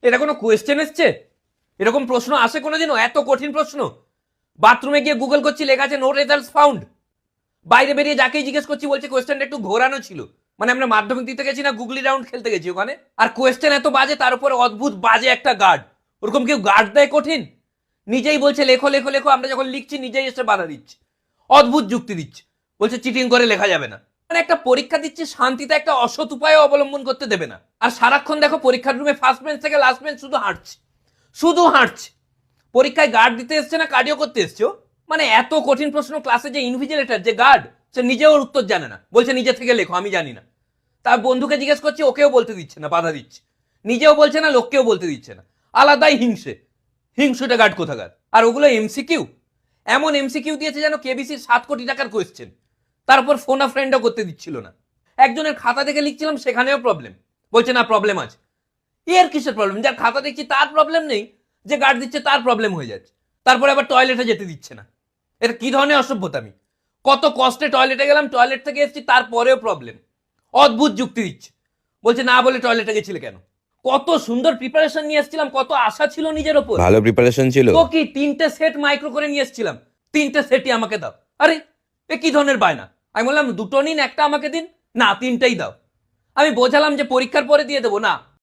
এটা কোনো কোয়েশ্চেন এসছে? এরকম প্রশ্ন আসে কোনোদিনও? এত কঠিন প্রশ্ন। বাথরুমে গিয়ে গুগল করছি, লেখা আছে নো রেজাল্টস ফাউন্ড। বাইরে বেরিয়ে যাকেই জিজ্ঞেস করছি বলছে কোয়েশ্চেনটা একটু ঘোরানো ছিল। মানে আমরা মাধ্যমিক দিতে গেছি না গুগলি রাউন্ড খেলতে গেছি ওখানে? আর কোয়েশ্চেন এত বাজে, তার উপরে অদ্ভুত বাজে একটা গার্ড। ওরকম কেউ গার্ড দেয় কঠিন? নিজেই বলছে লেখো লেখো লেখো, আমরা যখন লিখছি নিজেই এসে বাধা দিচ্ছে, অদ্ভুত যুক্তি দিচ্ছে, বলছে চিটিং করে লেখা যাবে না। মানে একটা পরীক্ষা দিচ্ছে শান্তিতে, একটা অসৎ উপায় অবলম্বন করতে দেবে না। আর সারাক্ষণ দেখো পরীক্ষার রুমে ফার্স্ট বেঞ্চ থেকে লাস্ট বেঞ্চ শুধু হাঁটছে, শুধু হাঁটছে। পরীক্ষায় গার্ড দিতে এসছে না কার্ডিও করতে এসছো? মানে এত কঠিন প্রশ্ন, ক্লাসে যে ইনভিজিলেটর, যে গার্ড, সে নিজেও ওর উত্তর জানে না, বলছে নিজে থেকে লেখো, আমি জানি না। তার বন্ধুকে জিজ্ঞেস করছি, ওকেও বলতে দিচ্ছে না, বাধা দিচ্ছে। নিজেও বলছে না, লোককেও বলতে দিচ্ছে না। আলাদাই হিংসে, হিংসুটে গার্ড কোথাকার। আর ওগুলো এমসিকিউ, এমন এমসিকিউ দিয়েছে যেন কেবিসির 7 কোটি টাকার কোয়েশ্চেন। তারপর ফোন আ ফ্রেন্ডও করতে দিচ্ছিল না। একজনের খাতা দেখে লিখছিলাম, সেখানেও প্রবলেম, বলছে না প্রবলেম আছে। এর কিসের প্রবলেম? যার খাতা দেখছি তার প্রবলেম নেই, যে গার্ড দিচ্ছে তার প্রবলেম হয়ে যাচ্ছে। তারপরে আবার টয়লেটে যেতে দিচ্ছে না। এটা কি ধরনের অসভ্যতামি? কত কষ্টে টয়লেটে গেলাম, টয়লেট থেকে এসেছি, তারপরেও প্রবলেম। অদ্ভুত যুক্তি দিচ্ছে, বলছে না বলে টয়লেটে গেছিলে কেন? কত সুন্দর প্রিপারেশন নিয়ে এসেছিলাম, কত আশা ছিল নিজের ওপর। ভালো প্রিপারেশন ছিল। তো কি 3টে সেট মাইক্রো করে নিয়ে এসেছিলাম, 3টে সেটই আমাকে দাও। আরে এ কি ধরনের বায়না? আমি বললাম 2টো নিন, একটা আমাকে দিন। না, 3টেই দাও। আমি বোঝালাম যে পরীক্ষার পরে দিয়ে দেবো, না